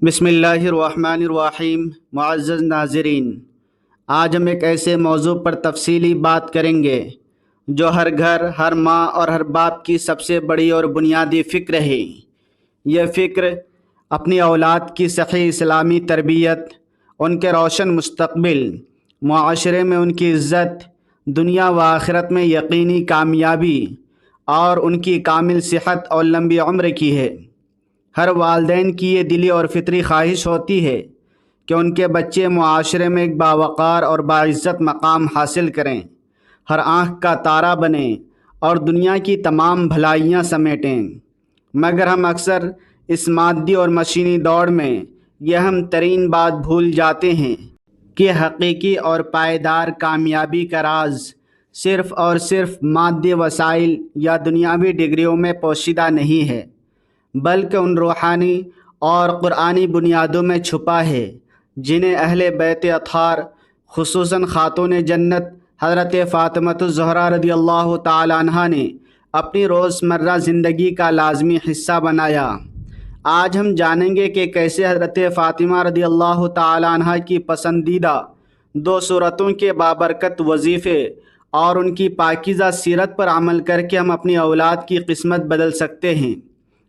بسم اللہ الرحمن الرحیم۔ معزز ناظرین، آج ہم ایک ایسے موضوع پر تفصیلی بات کریں گے جو ہر گھر، ہر ماں اور ہر باپ کی سب سے بڑی اور بنیادی فکر ہے۔ یہ فکر اپنی اولاد کی صحیح اسلامی تربیت، ان کے روشن مستقبل، معاشرے میں ان کی عزت، دنیا و آخرت میں یقینی کامیابی اور ان کی کامل صحت اور لمبی عمر کی ہے۔ ہر والدین کی یہ دلی اور فطری خواہش ہوتی ہے کہ ان کے بچے معاشرے میں ایک باوقار اور باعزت مقام حاصل کریں، ہر آنکھ کا تارا بنیں اور دنیا کی تمام بھلائیاں سمیٹیں۔ مگر ہم اکثر اس مادی اور مشینی دوڑ میں یہ اہم ترین بات بھول جاتے ہیں کہ حقیقی اور پائیدار کامیابی کا راز صرف اور صرف مادی وسائل یا دنیاوی ڈگریوں میں پوشیدہ نہیں ہے، بلکہ ان روحانی اور قرآنی بنیادوں میں چھپا ہے جنہیں اہل بیت اطہار، خصوصاً خاتون جنت حضرت فاطمہ الزہرا رضی اللہ تعالی عنہا نے اپنی روزمرہ زندگی کا لازمی حصہ بنایا۔ آج ہم جانیں گے کہ کیسے حضرت فاطمہ رضی اللہ تعالی عنہا کی پسندیدہ 2 سورتوں کے بابرکت وظیفے اور ان کی پاکیزہ سیرت پر عمل کر کے ہم اپنی اولاد کی قسمت بدل سکتے ہیں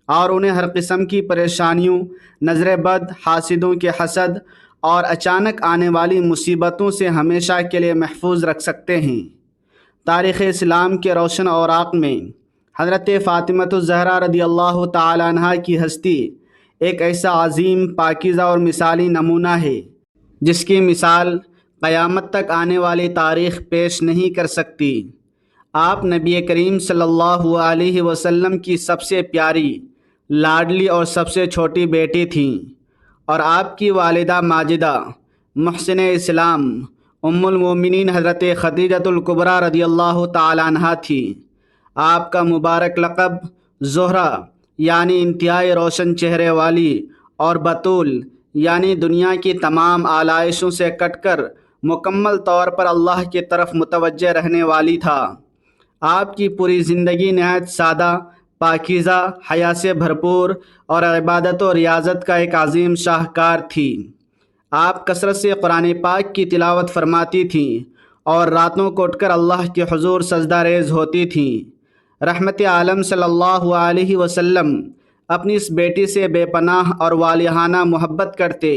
اور انہیں ہر قسم کی پریشانیوں، نظر بد، حاسدوں کے حسد اور اچانک آنے والی مصیبتوں سے ہمیشہ کے لیے محفوظ رکھ سکتے ہیں۔ تاریخ اسلام کے روشن اوراق میں حضرت فاطمہ الزہرا رضی اللہ تعالی عنہا کی ہستی ایک ایسا عظیم، پاکیزہ اور مثالی نمونہ ہے جس کی مثال قیامت تک آنے والی تاریخ پیش نہیں کر سکتی۔ آپ نبی کریم صلی اللہ علیہ وسلم کی سب سے پیاری، لاڈلی اور سب سے چھوٹی بیٹی تھیں، اور آپ کی والدہ ماجدہ، محسن اسلام، ام المومنین حضرت خدیجۃ الکبریٰ رضی اللہ تعالی عنہا تھی۔ آپ کا مبارک لقب زہرہ یعنی انتہائی روشن چہرے والی اور بطول یعنی دنیا کی تمام آلائشوں سے کٹ کر مکمل طور پر اللہ کی طرف متوجہ رہنے والی تھا۔ آپ کی پوری زندگی نہایت سادہ، پاکیزہ، حیا سے بھرپور اور عبادت و ریاضت کا ایک عظیم شاہکار تھی۔ آپ کثرت سے قرآن پاک کی تلاوت فرماتی تھیں اور راتوں کو اٹھ کر اللہ کے حضور سجدہ ریز ہوتی تھیں۔ رحمت عالم صلی اللہ علیہ وسلم اپنی اس بیٹی سے بے پناہ اور والہانہ محبت کرتے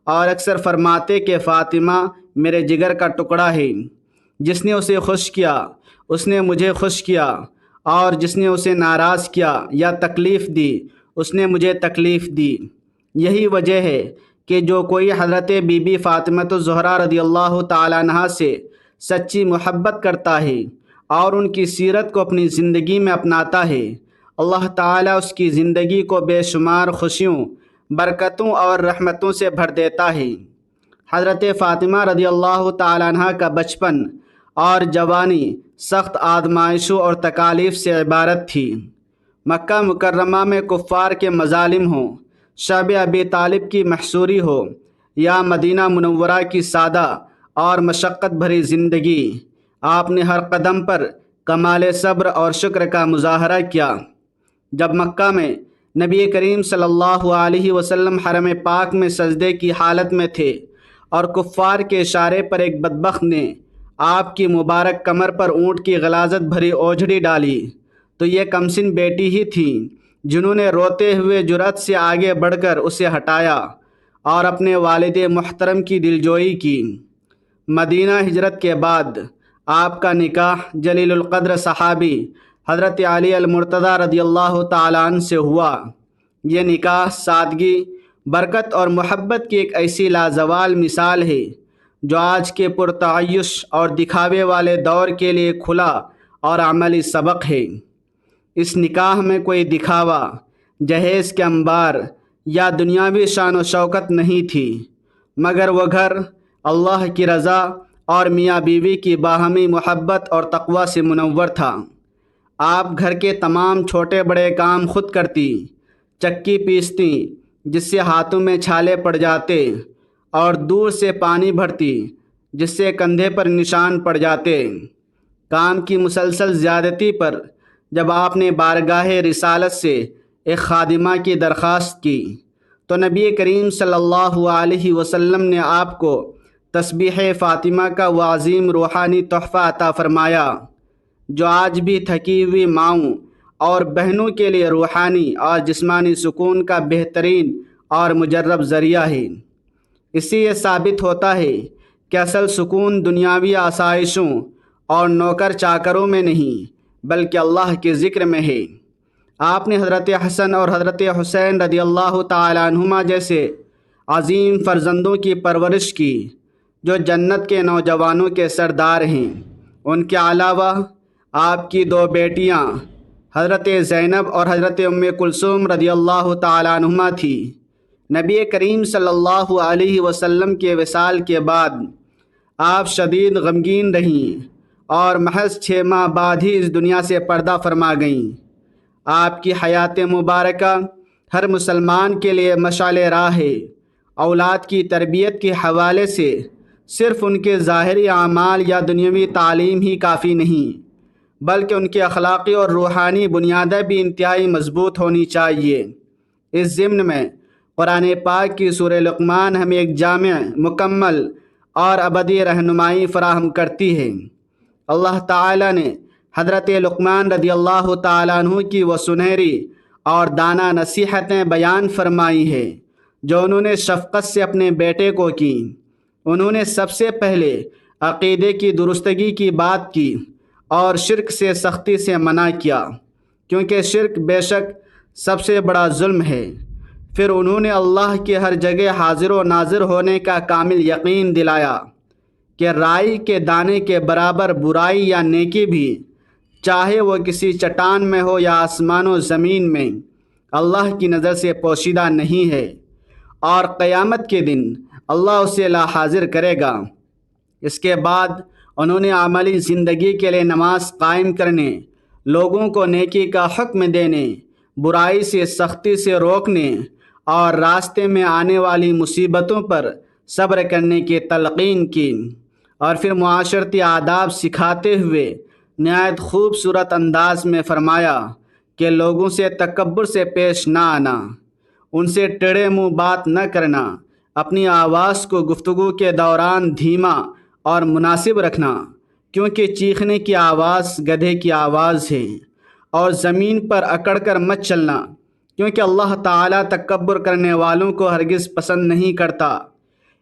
اور اکثر فرماتے کہ فاطمہ میرے جگر کا ٹکڑا ہے، جس نے اسے خوش کیا اس نے مجھے خوش کیا، اور جس نے اسے ناراض کیا یا تکلیف دی اس نے مجھے تکلیف دی۔ یہی وجہ ہے کہ جو کوئی حضرت بی بی فاطمہ الزہرا رضی اللہ تعالی عنہا سے سچی محبت کرتا ہے اور ان کی سیرت کو اپنی زندگی میں اپناتا ہے، اللہ تعالیٰ اس کی زندگی کو بے شمار خوشیوں، برکتوں اور رحمتوں سے بھر دیتا ہے۔ حضرت فاطمہ رضی اللہ تعالی عنہا کا بچپن اور جوانی سخت آزمائشوں اور تکالیف سے عبارت تھی۔ مکہ مکرمہ میں کفار کے مظالم ہوں، شعب ابی طالب کی محصوری ہو، یا مدینہ منورہ کی سادہ اور مشقت بھری زندگی، آپ نے ہر قدم پر کمال صبر اور شکر کا مظاہرہ کیا۔ جب مکہ میں نبی کریم صلی اللہ علیہ وسلم حرم پاک میں سجدے کی حالت میں تھے اور کفار کے اشارے پر ایک بدبخت نے آپ کی مبارک کمر پر اونٹ کی غلاظت بھری اوجھڑی ڈالی، تو یہ کمسن بیٹی ہی تھیں جنہوں نے روتے ہوئے جرأت سے آگے بڑھ کر اسے ہٹایا اور اپنے والد محترم کی دلجوئی کی۔ مدینہ ہجرت کے بعد آپ کا نکاح جلیل القدر صحابی حضرت علی المرتضیٰ رضی اللہ تعالیٰ عنہ سے ہوا۔ یہ نکاح سادگی، برکت اور محبت کی ایک ایسی لازوال مثال ہے جو آج کے پرتعیش اور دکھاوے والے دور کے لیے کھلا اور عملی سبق ہے۔ اس نکاح میں کوئی دکھاوا، جہیز کے انبار یا دنیاوی شان و شوکت نہیں تھی، مگر وہ گھر اللہ کی رضا اور میاں بیوی کی باہمی محبت اور تقوی سے منور تھا۔ آپ گھر کے تمام چھوٹے بڑے کام خود کرتی، چکی پیستی جس سے ہاتھوں میں چھالے پڑ جاتے، اور دور سے پانی بھرتی جس سے کندھے پر نشان پڑ جاتے۔ کام کی مسلسل زیادتی پر جب آپ نے بارگاہ رسالت سے ایک خادمہ کی درخواست کی تو نبی کریم صلی اللہ علیہ وسلم نے آپ کو تسبیح فاطمہ کا وہ عظیم روحانی تحفہ عطا فرمایا جو آج بھی تھکی ہوئی ماؤں اور بہنوں کے لیے روحانی اور جسمانی سکون کا بہترین اور مجرب ذریعہ ہے۔ اس سے یہ ثابت ہوتا ہے کہ اصل سکون دنیاوی آسائشوں اور نوکر چاکروں میں نہیں بلکہ اللہ کے ذکر میں ہے۔ آپ نے حضرت حسن اور حضرت حسین رضی اللہ تعالیٰ عنہما جیسے عظیم فرزندوں کی پرورش کی جو جنت کے نوجوانوں کے سردار ہیں۔ ان کے علاوہ آپ کی 2 بیٹیاں حضرت زینب اور حضرت ام کلثوم رضی اللہ تعالیٰ عنہما تھی۔ نبی کریم صلی اللہ علیہ وسلم کے وصال کے بعد آپ شدید غمگین رہیں اور محض 6 ماہ بعد ہی اس دنیا سے پردہ فرما گئیں۔ آپ کی حیات مبارکہ ہر مسلمان کے لیے مشعل راہ ہے۔ اولاد کی تربیت کے حوالے سے صرف ان کے ظاہری اعمال یا دنیاوی تعلیم ہی کافی نہیں بلکہ ان کی اخلاقی اور روحانی بنیادیں بھی انتہائی مضبوط ہونی چاہیے۔ اس ضمن میں قرآن پاک کی سورہ لقمان ہمیں ایک جامع، مکمل اور ابدی رہنمائی فراہم کرتی ہے۔ اللہ تعالیٰ نے حضرت لقمان رضی اللہ تعالیٰ عنہ کی وہ سنہری اور دانا نصیحتیں بیان فرمائی ہیں جو انہوں نے شفقت سے اپنے بیٹے کو کی۔ انہوں نے سب سے پہلے عقیدے کی درستگی کی بات کی اور شرک سے سختی سے منع کیا کیونکہ شرک بے شک سب سے بڑا ظلم ہے۔ پھر انہوں نے اللہ کے ہر جگہ حاضر و ناظر ہونے کا کامل یقین دلایا کہ رائی کے دانے کے برابر برائی یا نیکی بھی، چاہے وہ کسی چٹان میں ہو یا آسمان و زمین میں، اللہ کی نظر سے پوشیدہ نہیں ہے اور قیامت کے دن اللہ اسے لا حاضر کرے گا۔ اس کے بعد انہوں نے عملی زندگی کے لیے نماز قائم کرنے، لوگوں کو نیکی کا حکم دینے، برائی سے سختی سے روکنے اور راستے میں آنے والی مصیبتوں پر صبر کرنے کی تلقین کی، اور پھر معاشرتی آداب سکھاتے ہوئے نہایت خوبصورت انداز میں فرمایا کہ لوگوں سے تکبر سے پیش نہ آنا، ان سے ٹیڑے منہ بات نہ کرنا، اپنی آواز کو گفتگو کے دوران دھیما اور مناسب رکھنا کیونکہ چیخنے کی آواز گدھے کی آواز ہے، اور زمین پر اکڑ کر مت چلنا کیونکہ اللہ تعالیٰ تکبر کرنے والوں کو ہرگز پسند نہیں کرتا۔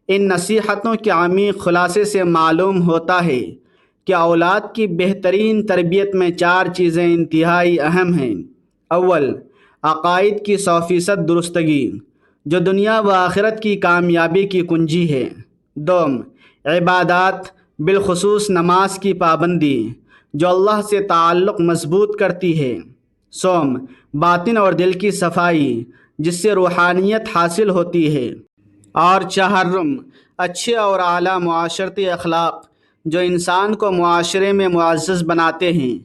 ان نصیحتوں کے عمیق خلاصے سے معلوم ہوتا ہے کہ اولاد کی بہترین تربیت میں 4 چیزیں انتہائی اہم ہیں۔ اول، عقائد کی 100% درستگی جو دنیا و آخرت کی کامیابی کی کنجی ہے۔ دوم، عبادات بالخصوص نماز کی پابندی جو اللہ سے تعلق مضبوط کرتی ہے۔ سوم، باطن اور دل کی صفائی جس سے روحانیت حاصل ہوتی ہے۔ اور چہارم، اچھے اور اعلیٰ معاشرتی اخلاق جو انسان کو معاشرے میں معزز بناتے ہیں۔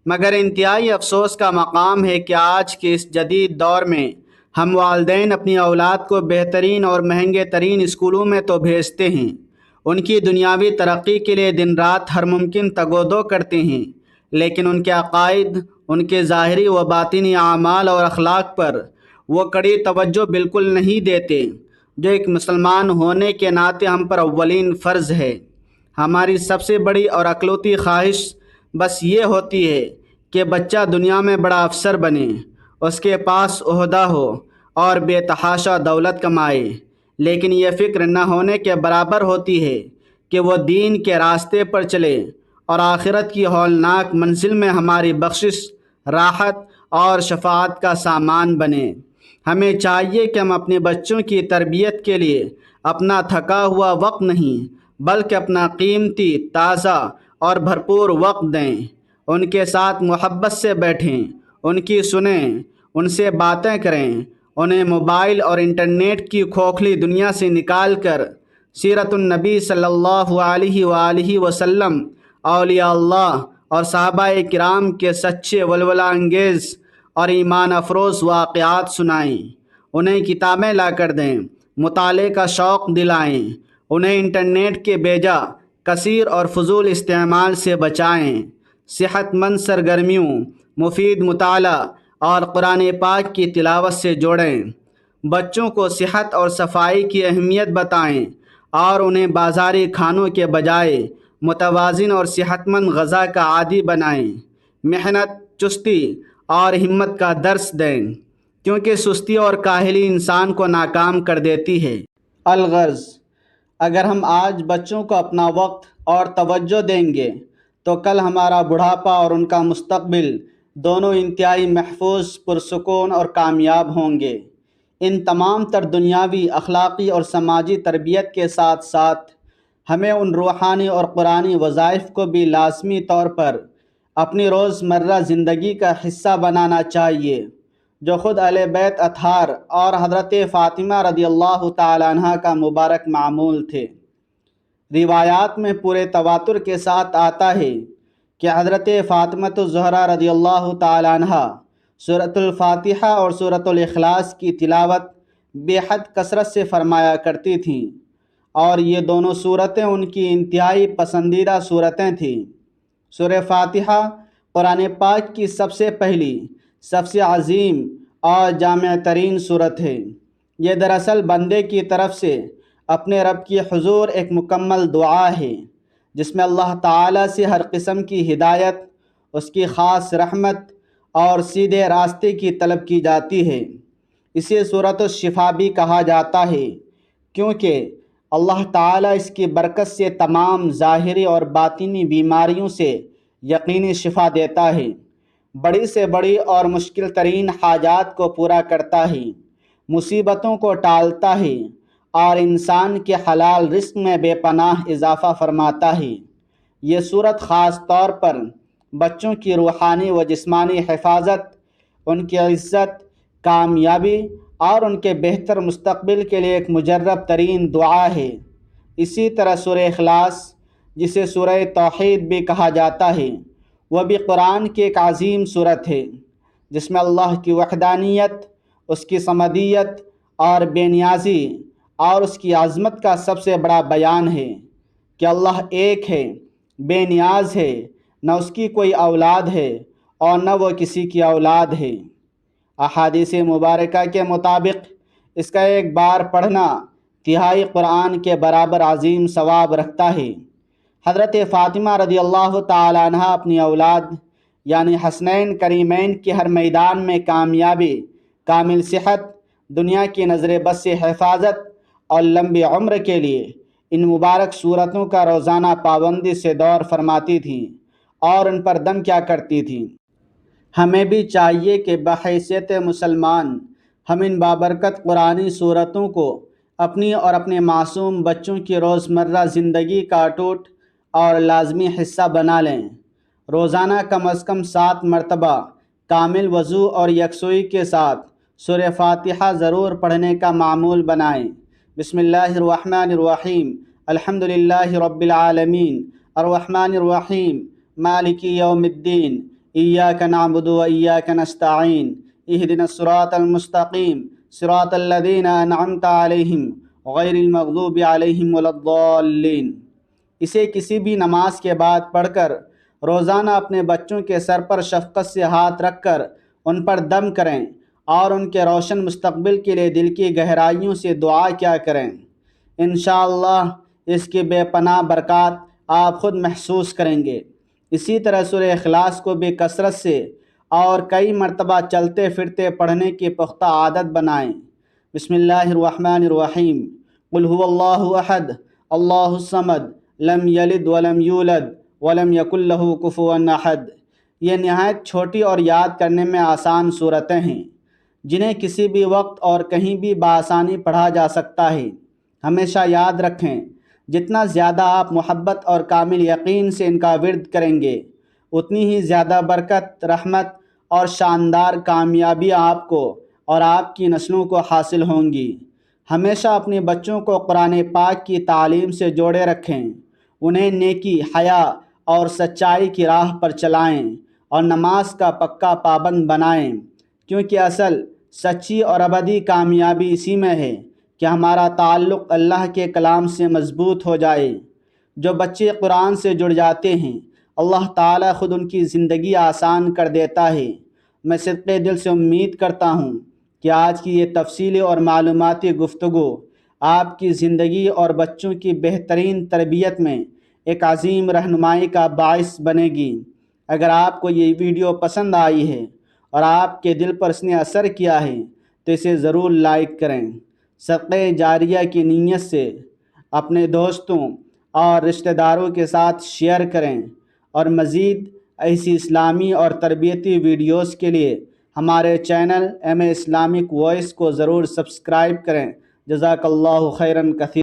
مگر انتہائی افسوس کا مقام ہے کہ آج کے اس جدید دور میں ہم والدین اپنی اولاد کو بہترین اور مہنگے ترین اسکولوں میں تو بھیجتے ہیں، ان کی دنیاوی ترقی کے لیے دن رات ہر ممکن تگ و دو کرتے ہیں، لیکن ان کے عقائد، ان کے ظاہری و باطنی اعمال اور اخلاق پر وہ کڑی توجہ بالکل نہیں دیتے جو ایک مسلمان ہونے کے ناطے ہم پر اولین فرض ہے۔ ہماری سب سے بڑی اور اکلوتی خواہش بس یہ ہوتی ہے کہ بچہ دنیا میں بڑا افسر بنے، اس کے پاس عہدہ ہو اور بے تحاشا دولت کمائے، لیکن یہ فکر نہ ہونے کے برابر ہوتی ہے کہ وہ دین کے راستے پر چلے اور آخرت کی ہولناک منزل میں ہماری بخشش، راحت اور شفاعت کا سامان بنے۔ ہمیں چاہیے کہ ہم اپنے بچوں کی تربیت کے لیے اپنا تھکا ہوا وقت نہیں بلکہ اپنا قیمتی، تازہ اور بھرپور وقت دیں، ان کے ساتھ محبت سے بیٹھیں، ان کی سنیں، ان سے باتیں کریں، انہیں موبائل اور انٹرنیٹ کی کھوکھلی دنیا سے نکال کر سیرت النبی صلی اللہ علیہ وآلہ وسلم، اولیاء اللہ اور صحابہ کرام کے سچے ولولہ انگیز اور ایمان افروز واقعات سنائیں، انہیں کتابیں لا کر دیں، مطالعے کا شوق دلائیں، انہیں انٹرنیٹ کے بیجا، کثیر اور فضول استعمال سے بچائیں، صحت مند سرگرمیوں، مفید مطالعہ اور قرآن پاک کی تلاوت سے جوڑیں۔ بچوں کو صحت اور صفائی کی اہمیت بتائیں اور انہیں بازاری کھانوں کے بجائے متوازن اور صحت مند غذا کا عادی بنائیں۔ محنت، چستی اور ہمت کا درس دیں، کیونکہ سستی اور کاہلی انسان کو ناکام کر دیتی ہے۔ الغرض، اگر ہم آج بچوں کو اپنا وقت اور توجہ دیں گے تو کل ہمارا بڑھاپا اور ان کا مستقبل دونوں انتہائی محفوظ، پرسکون اور کامیاب ہوں گے۔ ان تمام تر دنیاوی، اخلاقی اور سماجی تربیت کے ساتھ ساتھ ہمیں ان روحانی اور قرآنی وظائف کو بھی لازمی طور پر اپنی روزمرہ زندگی کا حصہ بنانا چاہیے، جو خود اہل بیت اطہار اور حضرت فاطمہ رضی اللہ تعالیٰ عنہ کا مبارک معمول تھے۔ روایات میں پورے تواتر کے ساتھ آتا ہے کہ حضرت فاطمہ الزہرا رضی اللہ تعالیٰ عنہ سورۃ الفاتحہ اور سورۃ الاخلاص کی تلاوت بے حد کثرت سے فرمایا کرتی تھیں، اور یہ دونوں صورتیں ان کی انتہائی پسندیدہ صورتیں تھیں۔ سورہ فاتحہ قرآن پاک کی سب سے پہلی، سب سے عظیم اور جامع ترین صورت ہے۔ یہ دراصل بندے کی طرف سے اپنے رب کی حضور ایک مکمل دعا ہے، جس میں اللہ تعالیٰ سے ہر قسم کی ہدایت، اس کی خاص رحمت اور سیدھے راستے کی طلب کی جاتی ہے۔ اسے سورۃ الشفا بھی کہا جاتا ہے، کیونکہ اللہ تعالیٰ اس کی برکت سے تمام ظاہری اور باطنی بیماریوں سے یقینی شفا دیتا ہے، بڑی سے بڑی اور مشکل ترین حاجات کو پورا کرتا ہے، مصیبتوں کو ٹالتا ہے اور انسان کے حلال رزق میں بے پناہ اضافہ فرماتا ہے۔ یہ صورت خاص طور پر بچوں کی روحانی و جسمانی حفاظت، ان کی عزت، کامیابی اور ان کے بہتر مستقبل کے لیے ایک مجرب ترین دعا ہے۔ اسی طرح سورہ اخلاص، جسے سورہ توحید بھی کہا جاتا ہے، وہ بھی قرآن کی ایک عظیم صورت ہے، جس میں اللہ کی وحدانیت، اس کی صمدیت اور بے نیازی اور اس کی عظمت کا سب سے بڑا بیان ہے کہ اللہ ایک ہے، بے نیاز ہے، نہ اس کی کوئی اولاد ہے اور نہ وہ کسی کی اولاد ہے۔ احادیث مبارکہ کے مطابق اس کا ایک بار پڑھنا تہائی قرآن کے برابر عظیم ثواب رکھتا ہے۔ حضرت فاطمہ رضی اللہ تعالیٰ عنہ اپنی اولاد یعنی حسنین کریمین کے ہر میدان میں کامیابی، کامل صحت، دنیا کی نظر بد سے حفاظت اور لمبی عمر کے لیے ان مبارک صورتوں کا روزانہ پابندی سے دور فرماتی تھیں اور ان پر دم کیا کرتی تھیں۔ ہمیں بھی چاہیے کہ بحیثیت مسلمان ہم ان بابرکت قرآنی صورتوں کو اپنی اور اپنے معصوم بچوں کی روزمرہ زندگی کا اٹوٹ اور لازمی حصہ بنا لیں۔ روزانہ کم از کم 7 مرتبہ کامل وضو اور یکسوئی کے ساتھ سورہ فاتحہ ضرور پڑھنے کا معمول بنائیں۔ بسم اللہ الرحمن الرحیم، الحمد للہ رب العالمین، الرحمن الرحیم، مالک یوم الدین، ایاک نعبد و ایاک نستعین، اہدنا الصراط المستقیم، صراط الذین انعمت علیہم غیر المغضوب علیہم ولا الضالین۔ اسے کسی بھی نماز کے بعد پڑھ کر روزانہ اپنے بچوں کے سر پر شفقت سے ہاتھ رکھ کر ان پر دم کریں اور ان کے روشن مستقبل کے لیے دل کی گہرائیوں سے دعا کیا کریں۔ انشاءاللہ اس کی بے پناہ برکات آپ خود محسوس کریں گے۔ اسی طرح سورہ اخلاص کو بھی کثرت سے اور کئی مرتبہ چلتے پھرتے پڑھنے کی پختہ عادت بنائیں۔ بسم اللہ الرحمن الرحیم، قل هو اللہ احد، اللہ الصمد، لم یلد ولم یولد ولم یکن لہ کفوا احد۔ یہ نہایت چھوٹی اور یاد کرنے میں آسان صورتیں ہیں، جنہیں کسی بھی وقت اور کہیں بھی بآسانی پڑھا جا سکتا ہے۔ ہمیشہ یاد رکھیں، جتنا زیادہ آپ محبت اور کامل یقین سے ان کا ورد کریں گے، اتنی ہی زیادہ برکت، رحمت اور شاندار کامیابی آپ کو اور آپ کی نسلوں کو حاصل ہوں گی۔ ہمیشہ اپنے بچوں کو قرآن پاک کی تعلیم سے جوڑے رکھیں، انہیں نیکی، حیا اور سچائی کی راہ پر چلائیں اور نماز کا پکا پابند بنائیں، کیونکہ اصل، سچی اور ابدی کامیابی اسی میں ہے کہ ہمارا تعلق اللہ کے کلام سے مضبوط ہو جائے۔ جو بچے قرآن سے جڑ جاتے ہیں، اللہ تعالیٰ خود ان کی زندگی آسان کر دیتا ہے۔ میں صدقِ دل سے امید کرتا ہوں کہ آج کی یہ تفصیلی اور معلوماتی گفتگو آپ کی زندگی اور بچوں کی بہترین تربیت میں ایک عظیم رہنمائی کا باعث بنے گی۔ اگر آپ کو یہ ویڈیو پسند آئی ہے اور آپ کے دل پر اس نے اثر کیا ہے تو اسے ضرور لائک کریں، صدقہ جاریہ کی نیت سے اپنے دوستوں اور رشتہ داروں کے ساتھ شیئر کریں، اور مزید ایسی اسلامی اور تربیتی ویڈیوز کے لیے ہمارے چینل ایم اے اسلامک وائس کو ضرور سبسکرائب کریں۔ جزاک اللہ خیراً کثیر۔